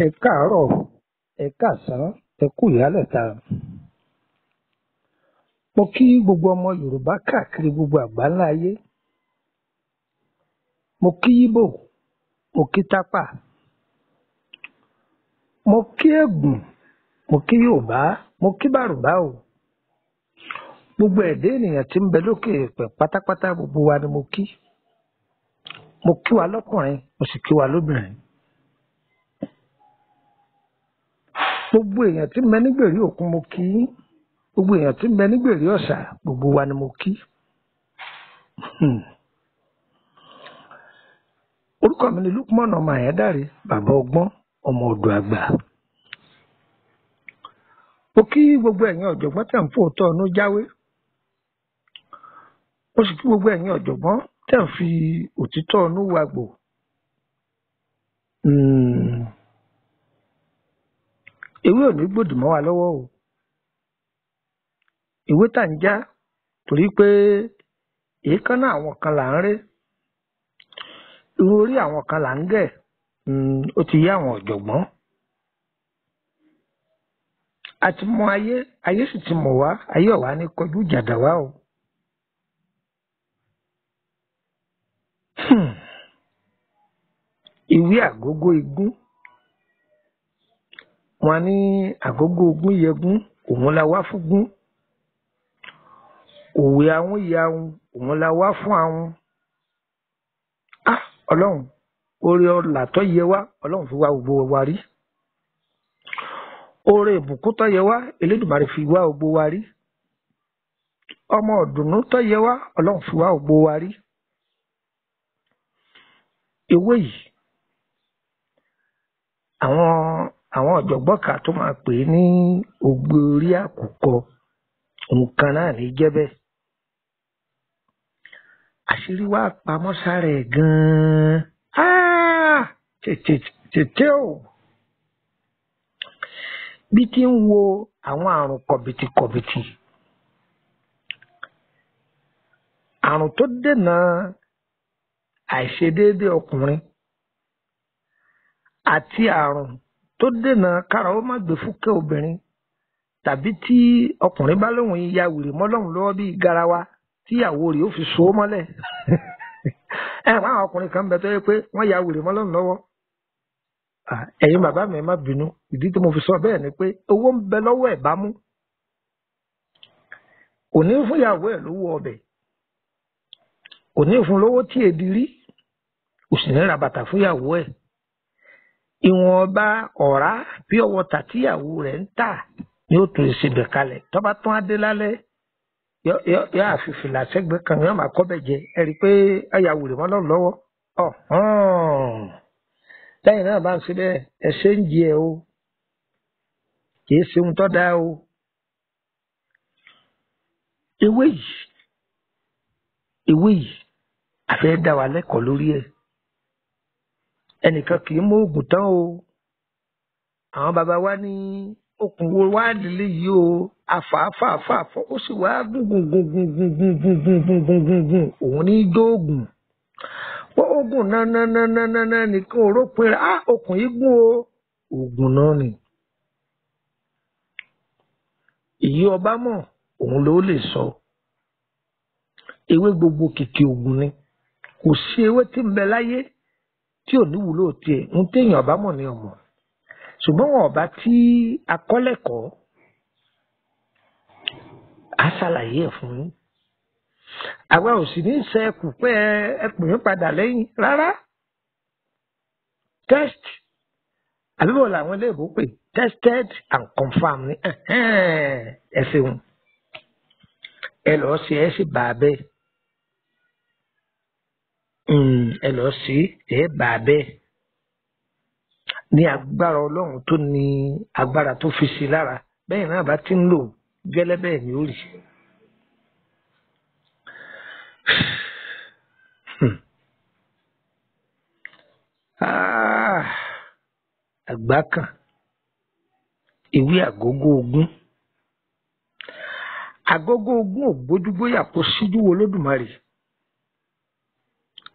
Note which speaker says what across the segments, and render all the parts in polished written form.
Speaker 1: Ẹ káàárọ̀, ẹ káàsán, ẹ kú ìyálẹ̀ta. Mo kí gbogbo ọmọ Yorùbá káàkiri gbogbo àgbáńlá ayé. Mo kí Ìgbò, mo kí Tápà, mo kí Ègùn, mo kí Yorùbá, mo kí Bárùbá o. Gbogbo ẹ̀dá ènìyàn tí ń bẹ lókè èèpẹ̀ pátápátá gbogbo wa ni mo kí. Mo kí wa lọ́kùnrin, mo sì kí wa lóbìnrin. Gbogbo èèyàn tí ń bẹ nígbèrí òkun mo kí yín. Gbogbo èèyàn tí ń bẹ nígbèrí ọ̀sà gbogbo wa ni mo kí. Orúkọ mi ni Lukman ọmọ Àyándáré, bàbá ọgbọ́n, ọmọ ọ̀dọ̀ àgbà. Mo kí gbogbo ẹ̀yin ọ̀jọ̀gbọ́n tẹ̀ ń fòótọ́ ọ̀nù jáwé. Mo sì kí gbogbo ẹ̀yin ọ̀jọ̀gbọ́n tẹ̀ ń fi òtítọ́ ọ̀nù wàgbò. Ewé ò ní gbòdì mọ́ wa lọ́wọ́ o. Ìwé tà ń já torí pé èékánná àwọn kan là ń ré. Irun orí àwọn kan là ń gẹ̀. Ó ti yé àwọn ọ̀jọ̀gbọ́n. A ti mọ ayé, ayé sì ti mọ̀ wá, ayé ọ̀wá ní kọjú ìjàdá wa o. Ìwé àgógó igún. Wọ́n ní àgógó ogún yẹgún, òun la wá fúngún. Òwe àwọn ìyàwó, òun la wá fún àwọn. Ọlọ́run, oore ọlà tó yẹ wá, Ọlọ́run fi wá gbogbo wa rí. Oore ìbùkún tó yẹ wá, Elédùmarè fi wá gbogbo wa rí. Ọmọ ọ̀dùnnú tó yẹ wá, Ọlọ́run fi wá gbogbo wa rí. Ewé yìí, àwọn ọ̀jọ̀gbọ́n kan tó máa pè é ní ògbé orí àkùkọ, nǹkan náà ní jẹ́ bẹ́ẹ̀. Àṣírí wa pamọ́ sára ẹ̀ gan-an. Tètè o. Bí ti ń wo àwọn àrùn kọ̀bìtìkọ̀bìtì. Àrùn tó dènà àìṣedéédé ọkùnrin àti àrùn tó dènà kára ó má gbé fúkẹ́ obìnrin, tàbí tí ọkùnrin bá lóun ya wèrè mọ́lọ́run lọ́wọ́ bíi garawa tíyàwó rẹ̀ ó fi so ó mọ́lẹ̀. Àwọn ọkùnrin kan bẹ tó yẹ pé wọ́n ya wèrè mọ́lọ́run lọ́wọ́. Ẹ̀yin bàbá mi má bínú, ìdí tí mo fi sọ bẹ́ẹ̀ ni pé owó ń bẹ lọ́wọ́ ẹ̀ bá mú. Kò ní fún ìyàwó ẹ̀ lówó ọbẹ̀, kò ní fún lówó tí èdè rí, kò sì ní ra bàtà fún ìyàwó ẹ̀. Ìwọ̀nba ọ̀rá bí ọwọ́ tà tíyàwó rẹ̀ ń tà ni ó tún ìsebẹ̀ kalẹ̀. Tó bá tún adé lálẹ́ yọ àfìfìlà sẹ́gbẹ̀ẹ́ kan yọ máa kọ́ bẹ̀ jẹ. Ẹ rí i pé ayàwó rẹ̀ mọ́lọ́run lọ́wọ́. Lẹ́yìn náà bá ń ṣe bẹ́ẹ̀, ẹ ṣe ń jẹ o, kì í ṣe ohun tó dáa o. Ewé yìí a fẹ́ dá wa lẹ́kọ̀ọ́ lórí ẹ̀. Ẹnìkan kì í mú oògùn tán o. Àwọn bàbá wa ní okùn wo wá nílé yìí o, àfààfààfà ó sì wá gùn. Òun ní dóògùn. Oògùn náà nìkan ò rópin rẹ̀. Okùn yìí gùn o. Oògùn náà ni. Èyí ọba mọ̀, òun ló lè sọ. Ewé gbogbo kìkì oògùn ni. Kò sí ewé tí ń bẹ láyé tí ò ní wúlò tiẹ̀. Ń téèyàn ọba mọ̀ ni ọmọ. Ṣùgbọ́n wọn ọba tí akọ́lẹ́kọ̀ọ́ á ṣàlàyé ẹ̀ fún yín. Àwa ò sì ní ṣe ẹkù pé ẹ pè mí padà lẹ́yìn rárá. Test àbíbọ̀ làwọn iléèbó pè tested and confirmed ní ẹ ṣeun. Ẹ lọ́ọ́ ṣe ẹ sì bá a bẹ́ẹ̀. Ẹ lọ́ọ́ ṣe ẹ bá a bẹ́ẹ̀. Ní agbára Ọlọ́run tó ní agbára tó fi sí lára, bẹ́ẹ̀ náà bá ti ń lò gẹ́lẹ́ bẹ́ẹ̀ ni ó rí. àgbákàn ewé àgógó ogún. Àgógó ogún ò gbójúgbóyà kó síjú wo Olódùmarè.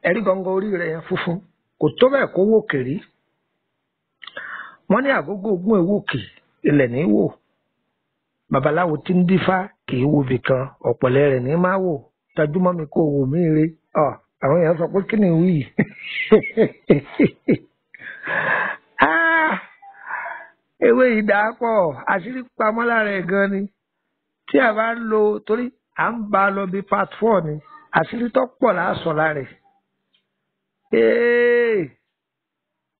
Speaker 1: Ẹ̀rí gangan orí rẹ̀ yẹn funfun kò tó bẹ́ẹ̀ kó wò kèrí. Wọ́n ní àgógó ogún èwòkè ilẹ̀ ní wò. Babaláwo tí ń dífá kì í wo bìkan ọ̀pọ̀lẹ́ rẹ̀ ní máa wò. Tajúmọ́ mi kò wò mí re. Àwọn èèyàn sọ pé kí ni wí? Ewé ìdàpọ̀ àṣírí pamọ́ lára ẹ̀ gan ni. Tí a bá lo torí à ń bá a lọ bí part 4 ni àṣírí tó pọ̀ láàsọ lára ẹ̀.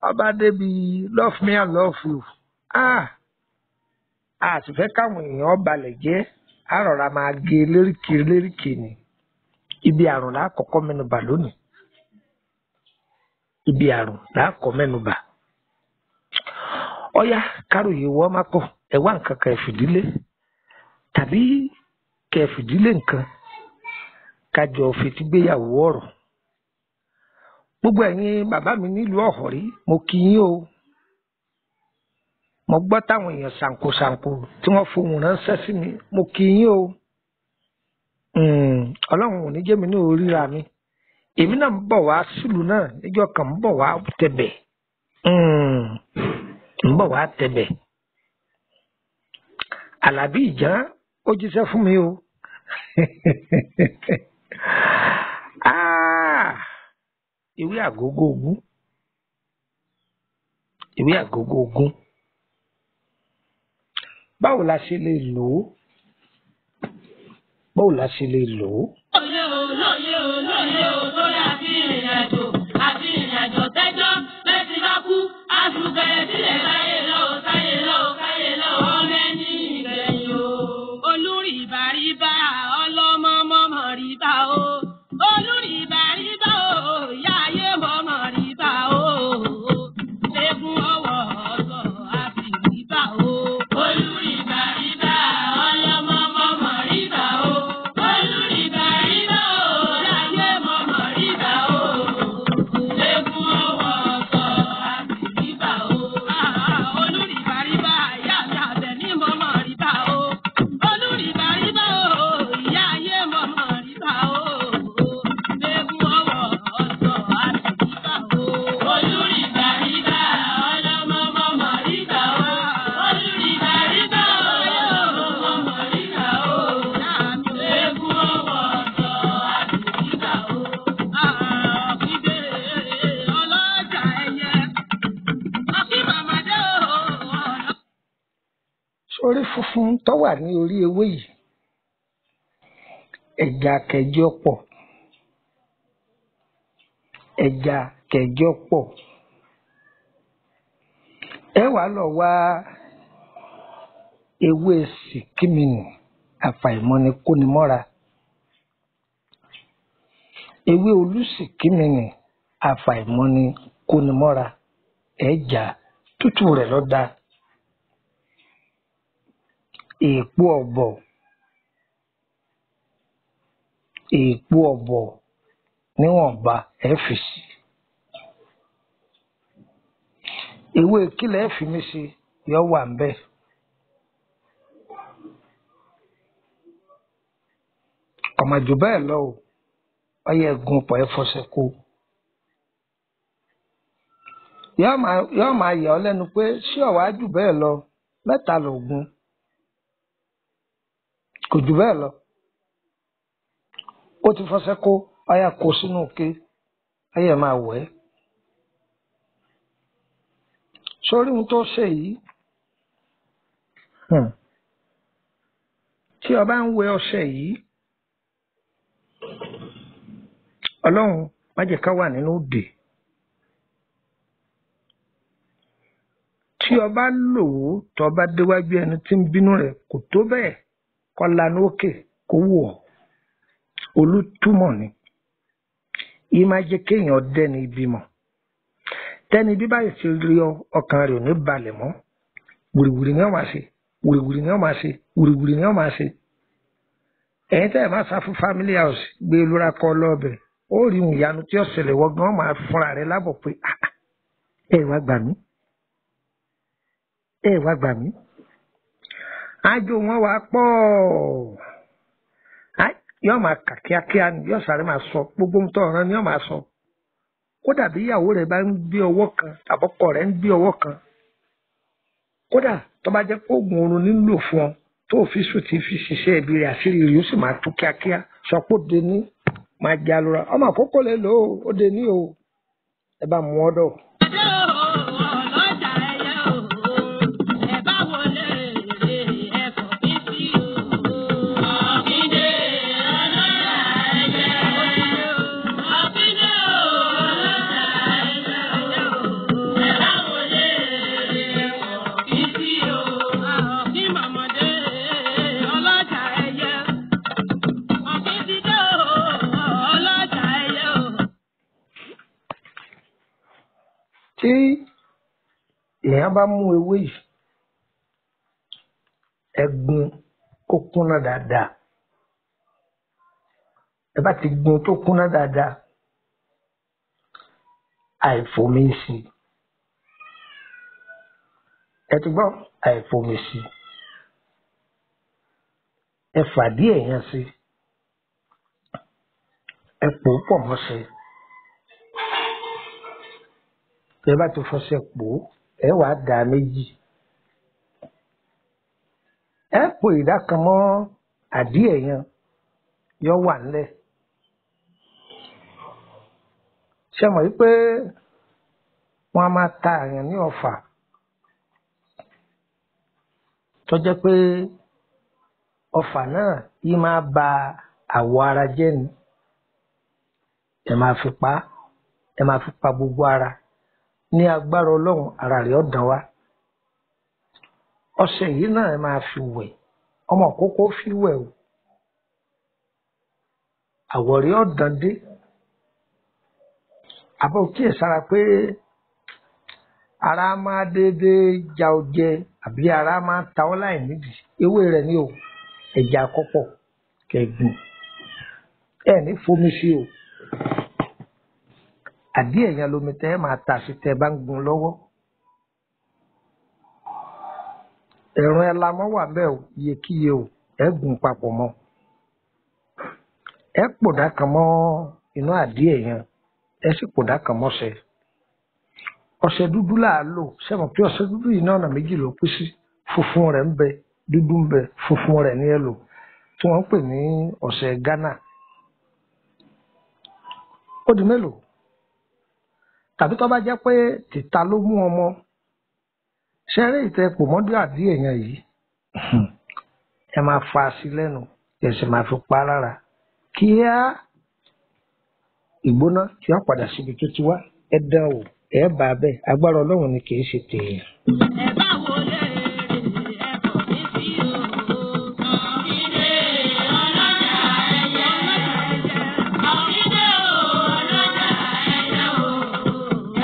Speaker 1: Ọba débi love me and love you. A sì fẹ́ káwọn èèyàn balẹ̀ jẹ́ àrọ̀ra máa gé léríkè ni. Ibi àrùn lákọ̀ọ́kọ́ mẹ́nubà lónìí. Ibi àrùn lákọ̀ọ́ mẹ́nubà. Ọ̀yá káròyé wọ́n má kọ̀ ẹ wá nǹkan kan ẹ̀fìdílé tàbí kẹfìdílé nǹkan kájọ fetígbéyàwó ọ̀rọ̀. Gbogbo ẹ̀yin bàbá mi nílùú Ọ̀họ̀rí mo kí yín o. Mo gbọ́ táwọn èèyàn ṣàǹkóṣàǹkó tí wọ́n fohùn ránṣẹ́ sí mi mo kí yín o. Ọlọ́run ò ní jẹ́ mi ní oríra mi. Èmi náà ń bọ̀ wá sílùú náà níjọ́ kan ń bọ̀ wá tẹ̀bẹ̀. Ń bọ̀ wá tẹ̀bẹ̀. Àlàbí Ìjàn ó jíṣẹ́ fún mi o. Ìwé àgógó ogún. Ìwé àgógó ogún. Báwo la ṣe lè lò ó? Báwo la ṣe lè lò ó?
Speaker 2: Lóye o lórí àti ìrìnàjò tẹ́jọ́ lẹ́sìn bá kú àṣùgbẹ́ sílẹ̀ láyé lọ káyé lọ ọmọ ẹni ìgbẹ̀yìn o. Olúrìbàrìbà ọlọ́mọmọmọ rìbà o. Olúrìbàrìbà o ìyá ayé mọ̀mọ́ rìbà o. Eégún ọwọ́ ọ̀sọ̀ àti rìbà o. Olúrìbàrìbà ọlọ́mọmọmọ rìbà o. Olúrìbàrìbà o ìyá ayé mọ̀mọ́ rìbà o. Eégún ọwọ́ ọ̀sọ̀ àti rìbà o. Olúrìbàrìbà ìyá mi àbẹ̀ ní mọ̀mọ́ rìbà o. Olúrìbàrìbà o ìyá ayé mọ̀mọ́ rìbà o. Eégún ọwọ́ ọ̀sọ̀ àti rìbà o. Olúrìbàrìbà ọlọ́mọmọmọ rìbà o. Olúrìbàrìbà ọlọ́mọmọmọ rìbà o. Eégún ọwọ́ ọ̀sọ̀ àti rìbà o. Kígbe ọlọ́jà ẹyẹ. Ọkí màmá dé o.
Speaker 1: Sórí funfun tó wà ní orí ewé yìí. Ẹja kẹjọ pọ̀. Ẹja kẹjọ pọ̀. Ẹ wá lọ wá ewé sìkímìnì àfàìmọ́ni kónimọ́ra. Ewé olúsìkímìnì àfàìmọ́ni kónimọ́ra. Ẹja tútù rẹ̀ lọ́dà. Èèpo ọ̀bọ̀. Èèpo ọ̀bọ̀ níwọ̀nba ẹ fi sí. Ewé kílẹ̀ ẹ fi mí sí yọ wà ń bẹ̀. Ọmọ jù bẹ́ẹ̀ lọ o. Ọyẹ ẹ̀gún pọ̀ ẹ fọṣẹ kó. Yọ́ máa yà ọ́ lẹ́nu pé ṣé ọ̀wá jù bẹ́ẹ̀ lọ 3 lògùn. Kò jù bẹ́ẹ̀ lọ. Ó ti fọṣẹ kó ọyà kó sínú òkè ọyẹ máa wẹ̀ ẹ́. Sórí ohun tó ṣe yìí. Tí o bá ń wẹ ọṣẹ yìí. Ọlọ́run má jẹ́ ká wà nínú òdè. Tí o bá lò ó tó bá déwájú ẹni tí ń bínú rẹ̀ kò tó bẹ́ẹ̀ kó lanú òkè kó wù ọ́. Olútúmọ̀ ni. Yìí máa jẹ́ kéèyàn dẹ́ni ìbímọ. Tẹ́ni bí báyìí ti rí ọ ọkàn rẹ̀ ò ní balẹ̀ mọ́. Wùrìwùrì ni ó máa ṣe. Wùrìwùrì ni ó máa ṣe. Wùrìwùrì ni ó máa ṣe. Ẹ̀yin tẹ́ ẹ̀ máa sá fún family house gbé lóra kọ́ lọ́ọ̀bẹ̀. Ó rí ìyanu tí ó ṣẹlẹ̀ wọ́n gan máa fúnra rẹ̀ lábọ̀ pé ẹ wá gbà mí. ẹ wá gbà mí àjò wọn wá pọ̀ yóò máa kà kíákíá ni yóò sáré máa sọ gbogbo ohun tó ọ̀ràn ni yóò máa sọ kódà bí ìyàwó rẹ̀ bá ń gbé ọwọ́ kan tàbọ́kọ rẹ̀ ń gbé ọwọ́ kan kódà tó bá jẹ́ pé oògùn oorun nílò fún ọ tó fi sùn tí fi ṣiṣẹ́ ibi rẹ̀ àṣírí rẹ̀ ó sì máa tú kíákíá sọ pé ó de ní máa jẹ alura ọmọ àkókò lè lò ó de ní o ẹ bá mú ọ̀dọ̀. tí èèyàn bá mú ewé yìí ẹ̀gún kó kúnná dáadáa ẹ bá ti gun tó kúnná dáadáa àìfòmí sí ẹ ti gbọ́ àìfòmí sí ẹ fàdí èèyàn sí ẹ pò ó pọ̀ mọ́ṣẹ́ ẹ bá ti fọṣẹ pò ó ẹ wàá dà méjì ẹ pò ìdá kan mọ́ àdí èèyàn yọ wà ńlẹ̀ ṣe mọ̀ wípé wọ́n á máa ta àyàn ní ọ̀fà tó jẹ́ pé ọ̀fà náà yìí máa ba àwọ̀ ara jẹ́ ni ẹ máa fi pa ẹ máa fi pa gbogbo ara ní agbára Ọlọ́run ara rẹ̀ ọ̀dàn wá ọṣẹ yìí náà ẹ máa fi wẹ̀ ọmọ kókó fi wẹ̀ o àwọ̀ rẹ̀ ọ̀dàn dé àbọ̀ kíyè sára pé ara máa déédéé já ọ jẹ àbí ara máa ta ọ́ láì nídìí ewé rẹ̀ ní o ẹ̀jẹ̀ àkọ́pọ̀ kẹ̀gùn ẹ̀ ní fomi sí o àdí èèyàn lomi tẹ́ ẹ máa tà sí tẹ́ ẹ bá ń gun lọ́wọ́ ẹ̀rùn ẹlamọ́ wà bẹ́ẹ̀ o iyekíye o ẹ gùn papọ̀ mọ́ ẹ pòdà kan mọ́ inú àdí èèyàn ẹ sì pòdà kan mọ́ṣẹ ọṣẹ dúdú là á lò sẹ́wọ̀n pé ọṣẹ dúdú yìí náà ọ̀nà méjì ló pín sí funfun rẹ̀ ń bẹ dúdú ń bẹ funfun rẹ̀ ní ẹlò tí wọ́n ń pè ní ọṣẹ Ghana ó di mélòó tàbí tó bá jẹ́ pé tìta ló mú ọmọ ṣẹ́rẹ́ ìtẹ́ pòmọ́dé àdí èèyàn yìí ẹ máa fa sí lẹ́nu ẹ sì máa fi pa lára kíá ìgbóná tí wọ́n padà síbi tó ti wá ẹ dán o ẹ bá a bẹ́ẹ̀ agbára Ọlọ́run ni kì í ṣe tèèyàn.
Speaker 2: ẹ bá wo lè ẹ kò ní sí o. Ọ̀kídé ọlọ́jà ẹyẹ. Ọ̀kídé ọlọ́jà ẹyẹ o.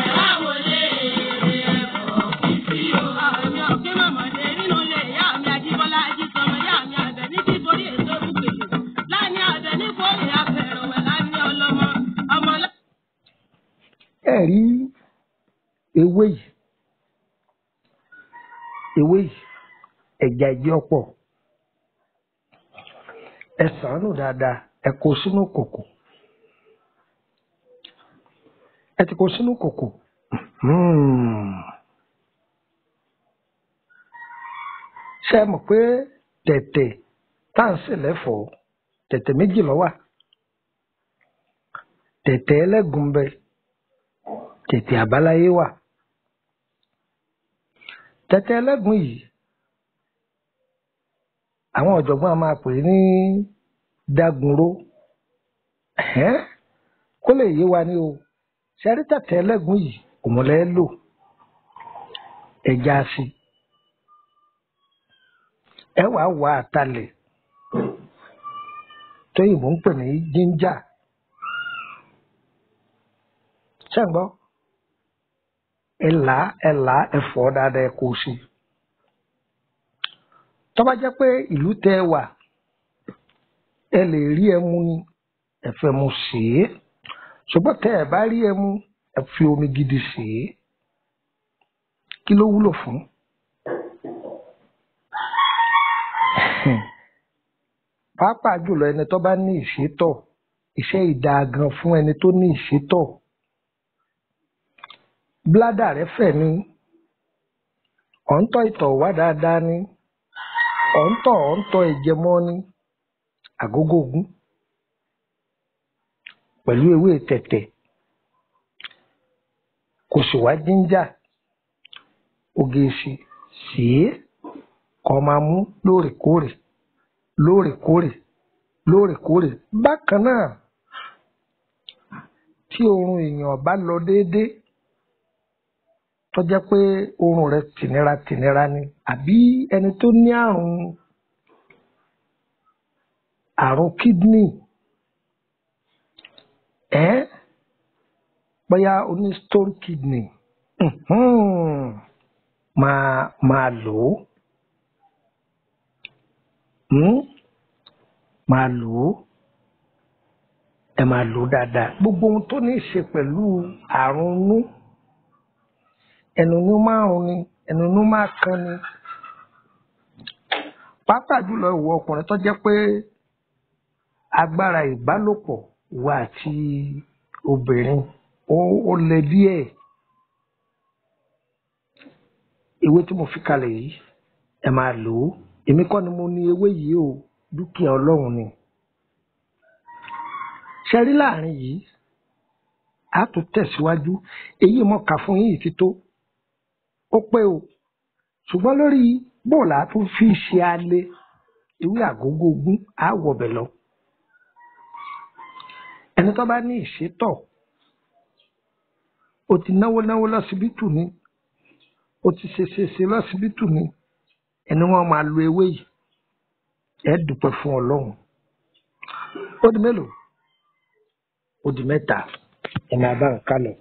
Speaker 2: Ẹ bá wo lè ẹ kò ní sí o. Àmì ọ̀kí mọ̀mọ́dé nínú ilé ìyá mi Ajíbọ́lá Ajísọmọ ìyá mi àbẹ̀ ní kí borí èso òkèlè. Láàní àbẹ̀ ní kórè abẹ̀rẹ̀ wẹ̀ láàní ọlọ́mọ ọmọ lọ.
Speaker 1: ẹ rí ewé yìí ẹ̀já ẹ̀jẹ̀ ọ̀pọ̀ ẹ ṣàánú dáadáa ẹ kó sínú kòkò ẹ ti kó sínú kòkò ṣé ẹ mọ̀ pé tẹ̀tẹ̀ tá à ń sè lẹ́fọ̀ọ́ tẹ̀tẹ̀ méjì ló wà tẹ̀tẹ̀ ẹlẹ́gùn bẹ tẹ̀tẹ̀ àbáláyé wà tẹ̀tẹ̀ ẹlẹ́gùn yìí àwọn ọ̀jọ̀gbọ́n a máa pè ní dágunró kó lè yé wa ní o ṣẹ́rí tẹ̀tẹ̀ ẹlẹ́gùn yìí òmùlẹ́ lò ẹja sí ẹ wàá wà àtàlẹ̀ tóyìnbó ń pè ní jíńjà ṣẹ́ǹgbọ́ ẹ̀là ẹ̀fọ́ dáadáa ẹ kó sí tó bá jẹ́ pé ìlú tẹ́ ẹ wà ẹ lè rí ẹmu ni ẹ fẹ́ mu sí i ṣùgbọ́n tẹ́ ẹ bá rí ẹmu ẹ fi omi gidi sí i kí ló wúlò fún pàápàá jùlọ ẹni tó bá ní ìsétọ̀ iṣẹ́ ìdáa gan fún ẹni tó ní ìsétọ̀. Bládà rẹ fẹ̀ ni, ọ̀ǹtọ̀ ìtọ̀ wá dáadáa ni, ọ̀ǹtọ̀ ẹ̀jẹ̀ mọ́ ni, àgógó ogún pẹ̀lú ewé tẹ̀tẹ̀ kò sì wá jíńjà ògèèsì sí kó máa mú lóòrèkóòrè. Bákan náà tí oorun èèyàn bá lọ déédéé tó jẹ́ pé oorun rẹ̀ tìnira ni àbí ẹni tó ní àrùn kídínì bóyá o ní stone kidney máa lò ó ẹ máa lò ó dáadáa. Gbogbo ohun tó ní í ṣe pẹ̀lú àrùn inú, ẹnu inú máa rùn ni, ẹnu inú máa kan ni, pàápàá jùlọ ìwọ ọkùnrin tó jẹ́ pé agbára ìbálòpọ̀ wà àti obìnrin ó le díẹ̀. Ewé tí mo fi kalẹ̀ yìí ẹ máa lò ó. Èmi kọ́ ni mo ní ewé yìí o, dúkìá Ọlọ́run ni. Ṣe rí láàrin yìí a tún tẹ̀síwájú. Èyí mo kà fún yín ti tó, ó pé o, ṣùgbọ́n lórí bóòlù a tún fi ṣe alẹ́ ewé àgógó ogún á wọ̀bẹ̀ lọ. Ẹni tó bá ní ìsétọ̀, o ti náwó lọ́sibítù ni, o ti ṣe lọ́sibítù ni, ẹni wọ́n máa lo ewé yìí ẹ dúpẹ́ fún Ọlọ́run. Ó di mélòó? Ó di mẹ́ta. Ẹ máa bá nǹkan lọ.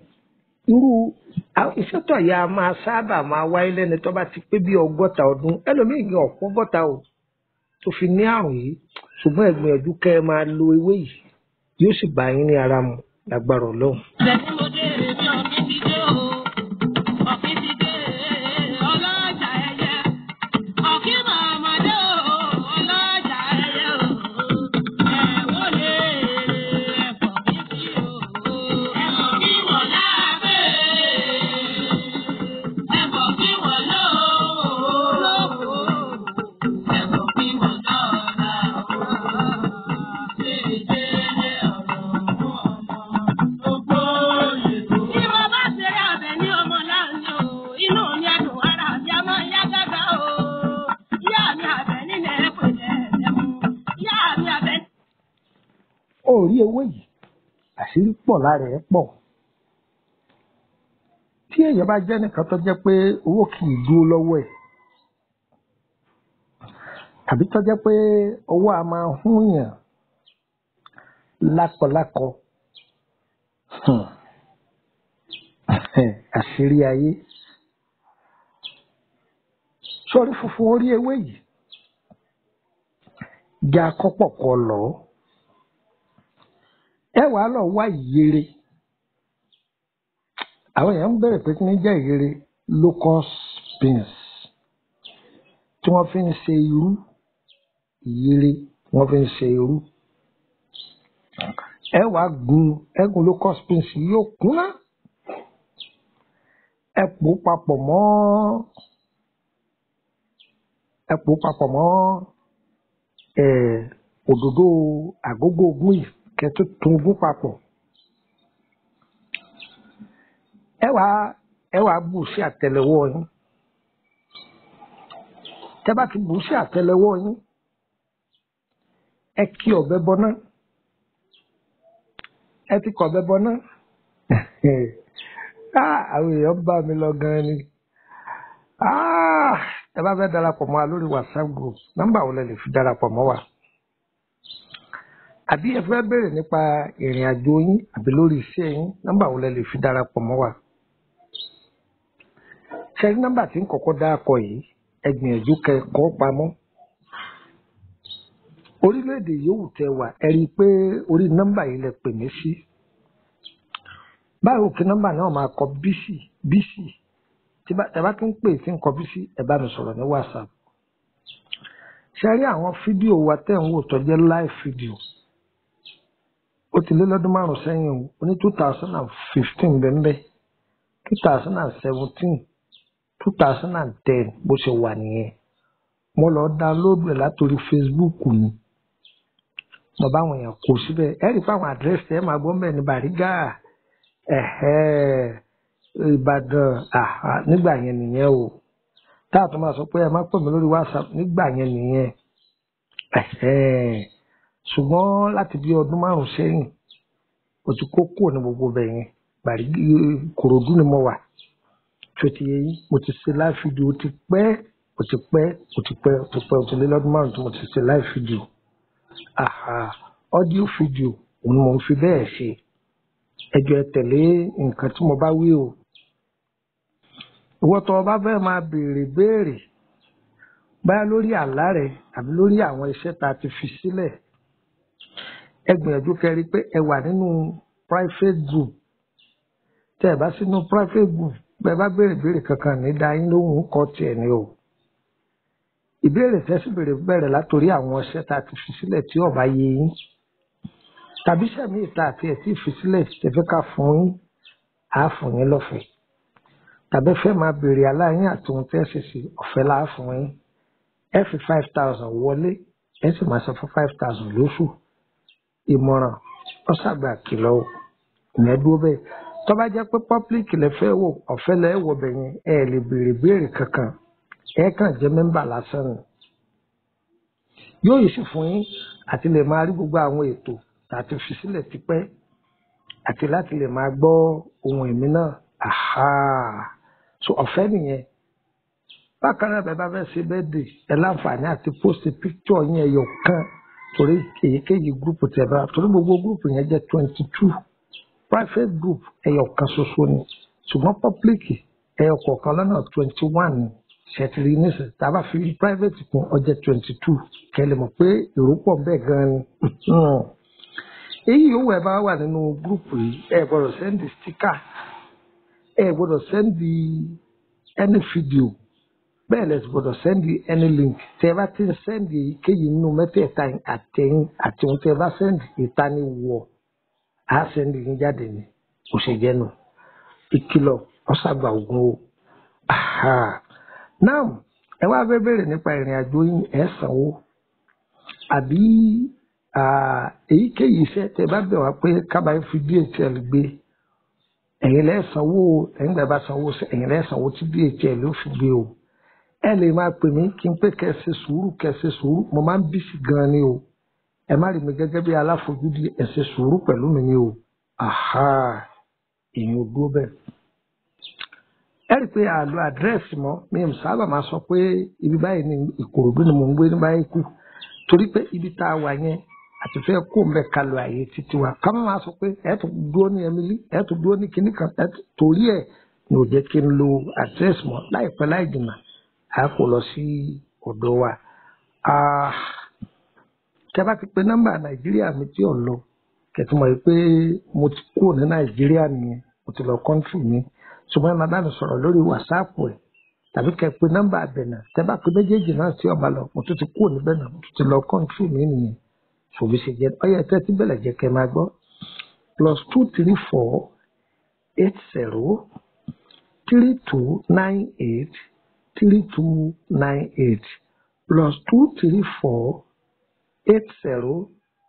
Speaker 1: Irú ìsétọ̀ yà máa sábà máa wáyé lẹ́ni tó bá ti pé bí 60 ọdún. Ẹlòmíì gan ọ̀pọ̀ 60 o tó fi ní àrùn yìí, ṣùgbọ́n ẹ gbìyànjú kẹ́ ẹ máa lo ewé yìí yóò sì bá yín ní ara mu lágbára Ọlọ́run. Orí ewé yìí àṣírí pọ̀ lára ẹ̀ pọ̀. Tí èèyàn bá jẹ́ nìkan tó jẹ́ pé owó kì í dúró lọ́wọ́ ẹ̀, tàbí tó jẹ́ pé owó a máa hún yàn lákọlákọ, àṣírí ayé. Sọ́rí funfun orí ewé yìí já kọ́pọ̀ kọ lọ́ọ́. Ẹ wàá lọ wá ìyèrè. Àwọn èèyàn ń bẹ̀rẹ̀ pé kí ní jẹ́ ìyèrè locust beans tí wọ́n fi ń ṣe irú. Ìyèrè wọ́n fi ń ṣe irú. Ẹ wàá gun locust beans yóò kúnná. Ẹ pò papọ̀ mọ́ òdòdó àgógó ogún yìí. Kẹ́tù tún ogún papọ̀. Ẹ wàá bù sí àtẹ́lẹwọ́ yín. Tẹ́ bá ti bù sí àtẹ́lẹwọ́ yín, ẹ kí ọ̀bẹ bọná. Ẹ ti kọ̀ ọ̀bẹ bọná. Àwọn èèyàn bá mi lọ gan ni. Ẹ bá fẹ́ darapọ̀ mọ́ wa lórí WhatsApp group, nọ́mbà wo lẹ lè fi darapọ̀ mọ́ wa? Àbí ẹ fẹ́ bẹ̀rẹ̀ nípa ìrìn àjò yín àbí lórí iṣẹ́ yín, nọ́mbà wo lẹ lè fi darapọ̀ mọ́ wa? Ṣé nọ́mbà tí ń kọ́kọ́ dákọ̀ yìí ẹ gbìyànjú kẹ́ kọ pamọ́. Orílẹ̀-èdè yòówù tẹ́ wà ẹ rí i pé orí nọ́mbà yìí lẹ pè mí sí. Báwo kí nọ́mbà náà máa kọ bísì tí ẹ bá tún pè tí ń kọ bísì ẹ bá mi sọ̀rọ̀ ní WhatsApp. ṣe rí àwọn fídíò wa tẹ̀ ń wò tó jẹ́ live video ó ti lé lọ́dún 5 sẹ́yìn o ní 2015 bẹ́ẹ̀ 2017 2010 bó ṣe wà nìyẹn mo lọ download rẹ̀ látòrí Facebook ni mo bá àwọn èèyàn kó síbẹ̀ ẹ rí i pé àwọn àdírẹ́sì ẹ máa gbọ́ mẹ́rin ní Bàrígà Ìbàdàn nígbà yẹn nìyẹn o táà tó máa sọ pé ẹ má pè mí lórí WhatsApp nígbà yẹn nìyẹn ṣùgbọ́n láti bí ọdún 5 sẹ́yìn mo ti kó kúrò ní gbogbo bẹ̀ yẹn Bàrígà Ìkòròdú ni mo wà tó ti yẹ yín mo ti ṣe live video ó ti lé lọ́dún 5 tí mo ti ṣe live video audio video òun mo ń fi bẹ́ẹ̀ ṣe ẹjọ́ ẹ tẹ̀lé nǹkan tí mo bá wí o ìwọ tó o bá fẹ́ máa béèrè báyà lórí àlá rẹ àbí lórí àwọn iṣẹ́ tá a ti fi sílẹ̀ ẹ gbìyànjú kẹrí pé ẹ wà nínú private group tẹ́ ẹ bá sínú private group bẹ́ẹ̀ bá béèrè kankan ní dá yín lóhùn kọ́ tiẹ̀ ni o ìbéèrè tẹ́sí bẹ̀rẹ̀ látòrí àwọn iṣẹ́ tá a ti fi sílẹ̀ tí ó bá yé yín tàbí sẹ́mi ìta àti ẹ̀ tí fi sílẹ̀ tẹ́fẹ́ ká fún yín á fún yín lọ́fẹ̀ẹ́ tàbí fẹ́ máa béèrè aláyín àti ohun tẹ́ ṣe sí ọ̀fẹ́ láà fún yín ẹ fi 5,000 wọlé ẹ sì máa san fún 5,000 lóṣù ìmọ̀ràn ọ̀sàgbà kìlọ̀ ìyẹn dúró bẹ́ẹ̀ tó bá jẹ́ pé public lẹ fẹ́ wò ọ̀fẹ́ lẹ wọ̀ bẹ̀ yẹn ẹ lè béèrè kankan ẹ kàn jẹ́ mẹ́mbà lásán ni yóò yìí sì fún yín àti lè máa rí gbogbo àwọn ètò tàti fi sílẹ̀ tipẹ́ àti láti lè máa gbọ́ ohun ẹ̀mí náà so ọ̀fẹ́ nìyẹn bákan náà bẹ́ẹ̀ bá fẹ́ ṣe birthday ẹ láǹfààní àti post picture yín ẹyọ kan torí èyíkéyìí group tẹ̀ bá torí gbogbo group yẹn jẹ́ 22 private group ẹyọ kan ṣoṣo ni ṣùgbọ́n public ẹyọ kọ̀ọ̀kan lọ́nà 21 ni ṣètìlì nísìnyí tá a bá fi private kún ọjọ́ 22 kẹlẹ̀ mọ̀ pé èrò pọ̀ bẹ́ẹ̀ gan-an ni èyí yòówù ẹ bá wà nínú gúrùpù yìí ẹ gbọ́dọ̀ sẹ́ndì stíkà ẹ gbọ́dọ̀ sẹ́ndì ẹni fídíò bẹ́ẹ̀ lẹ gbọ́dọ̀ sẹ́ndì ẹni link tẹ́ ẹ bá ti sẹ́ndì èyíkéyìí nínú mẹ́tẹ̀ẹ̀ta àtẹ̀yìn àti ohun tẹ́ ẹ bá sẹ́ndì ìtaniwọ̀ á sẹ́ndì yín jáde ní kò ṣe jẹ́ nù ìkìlọ̀ ọ̀sàgbà ògùn o náà ẹ wá fẹ́ bẹ̀rẹ̀ nípa ìrìn àjò yín ẹ sanwó àbí èyíkéyìí iṣẹ́ tẹ́ bá bẹ̀ wá pé kábàáyé fi DHL gbé ẹ̀yin lẹ́sànwó ẹ̀yin gbà bá sanwó ẹ̀yin lẹ́sànwó tí DHL ló fi gbé o ẹ lè máa pè mí kí n pé kẹsẹ̀ sùúrù mo máa ń bísí gan ni o ẹ má rí mi gẹ́gẹ́ bí aláfojúdi ẹ ṣe sùúrù pẹ̀lú mi ni o èyí ò dúró bẹ́ẹ̀ ẹ rí i pé àlọ́ àdírẹ́sì mọ́ mi ò sábà máa sọ pé ibi báyìí ní Ìkòròdú ni mò ń gbé ní báyìí kù torí pé ibi tá a wà yẹn àti fẹ́ kó mbẹ́ kalu àyè títí wa ká má máa sọ pé ẹ tó dúró ní Emily ẹ tó dúró ní kinní kan torí ẹ ní ò jẹ́ kí n lo àdírẹ́sì mọ́ láìpẹ́ láì jìnnà a kò lọ sí ọ̀dọ̀ wa. tẹ́ bá ti pe nọ́mbà Nàìjíríà mi tí ò lọ kẹ̀tì mọ̀ pé mo ti kúrò ní Nàìjíríà nìyẹn mo ti lọ kọ́ńtì mi ṣùgbọ́n ẹ máa bá mi sọ̀rọ̀ lórí WhatsApp ẹ̀ tàbí kẹ́ pe nọ́mbà àbẹ̀nà tẹ́ bá pe méjèèjì náà sí ọba lọ mo tún ti kúrò níbẹ̀ náà mo tún ti lọ kọ́ńtì mi nìyẹn ṣòbí ṣe jẹ́ ọyẹ tẹ́ ti bẹ̀rẹ̀ jẹ́ kẹ́ máa gbọ́ +234 80 3298 3298 +234 80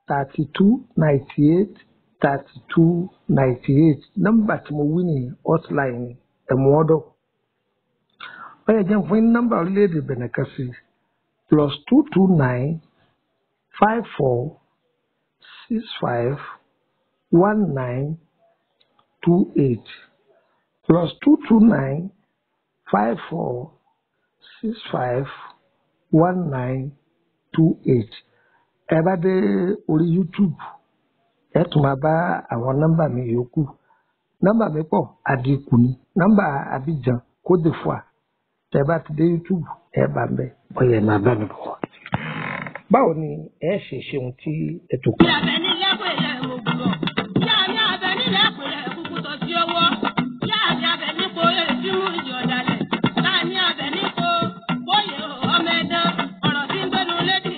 Speaker 1: 3298 3298 nọ́mbà tí mo wí ní hotline ẹ̀mú ọ̀dọ̀ ọyẹ jẹ́ fún nọ́mbà orílẹ̀-èdè Benin kan sí +229 54 65 19 28 +229 54 65 19 28 ẹ bá dé orí YouTube ẹ tún máa bá àwọn nọ́mbà mi yòókù nọ́mbà mi pọ̀ àdínkù ni nọ́mbà Abidjan Côte d'Ivoire tẹ́ bá ti dé YouTube ẹ bá ń bẹ ọyẹ máa bá mi bọ̀. báwo ni ẹ ṣe ṣeun tí ètò kan.
Speaker 2: Ìyàbẹ̀ nílẹ̀ pèlè ògùrọ̀. Ìyá mi àbẹ̀ nílẹ̀ pèlè kúkú tó sí owó. Ìyá mi àbẹ̀ nípo èdè mú ìjọ̀dálẹ̀. Láàní àbẹ̀ nípo bóyè ọmọ ẹ̀dán. Ọ̀rọ̀ tí ń gbẹ́nu lédè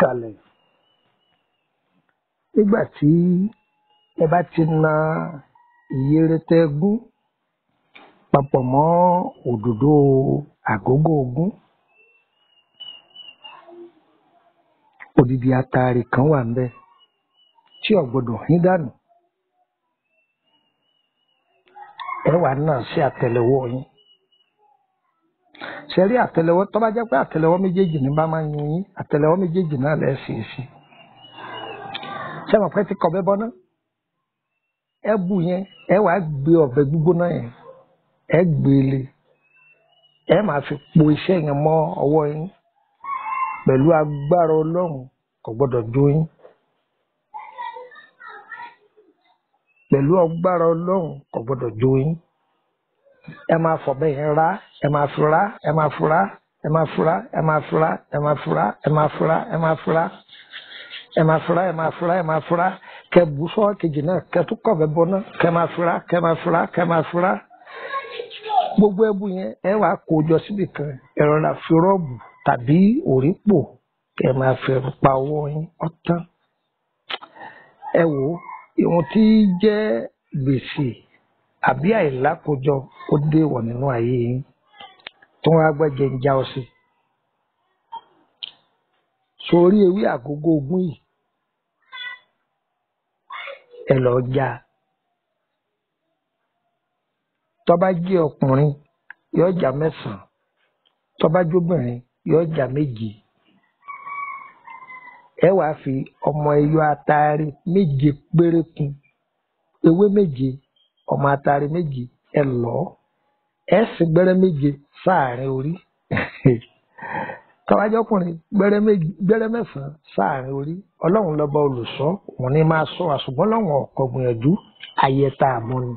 Speaker 1: kalẹ̀. Nígbà tí ẹ bá ti na ìyèrè tẹ́ gún papọ̀ mọ́ òdòdó àgógó ogún, odidi atare kan wà ńbẹ̀ tí ò gbọdọ̀ hín dànù. Ẹ wá náà sí àtẹ́lẹwọ́ yín. Ṣé rí àtẹ́lẹwọ́ tó bá jẹ́ pé àtẹ́lẹwọ́ méjèèjì ní bá máa ń yún yín, àtẹ́lẹwọ́ méjèèjì náà lẹ́ sì sí. Ṣé mo pẹ́ ti kọ̀ bẹ́ bọ́ná? Ẹ bù yẹn, ẹ wàá gbé ọ̀bẹ gbígbóná yẹn, ẹ gbé lé, ẹ máa fi po iṣẹ́ yẹn mọ́ ọwọ́ yín pẹ̀lú agbára Ọlọ́run, kò gbọdọ̀ jó yín. Pẹ̀lú agbára Ọlọ́run, kò gbọdọ̀ jó yín. Ẹ máa fọ̀bẹ yẹn rá, ẹ máa fi rá, ẹ máa fi rá, ẹ máa fi rá, ẹ máa fi rá, ẹ máa fi rá, ẹ máa fi rá, ẹ máa fi rá, ẹ máa fi rá, ẹ máa fi rá, ẹ máa fi rá. Kẹ bù sọ́wọ́ kejì náà, kẹ tún kọ̀bẹ bọ́ná, kẹ máa fi rá, kẹ máa fi rá, kẹ máa fi rá. Gbogbo ẹbu yẹn ẹ wàá kó jọ síbì kan, ẹ rọra fi rọ́ọ̀bù tàbí òrípò kẹ máa fi pa ọwọ́ yín ọ̀tán. Ẹ wò ó, ìwọ̀n tí jẹ́ gbèsè àbí àìlákojọ ó déwọ̀ nínú ayé yín tó wá gbẹ́jẹ ń já ọ sí. Sórí ewé àgógó ogún yìí, ẹ lọ já. Tó bá jẹ́ ọkùnrin yóò já 9, tó bá jóbìnrin yóò já 2. Ẹ wàá fi ọmọ ẹyọ atare 7 péré kún, ewé 7, ọmọ atare 2, ẹ lọ̀ ọ́. Ẹ sì gbẹ́rẹ́ 7 sáàrin orí. Tó bá jẹ́ ọkùnrin gbẹ́rẹ́ 9 sáàrin orí. Ọlọ́run lọ́ba olùṣọ́, òun ni máa ṣọ́ wa, ṣùgbọ́n Ọlọ́run ọ̀kọ̀ gbìyànjú ayẹta àmọ́ ni.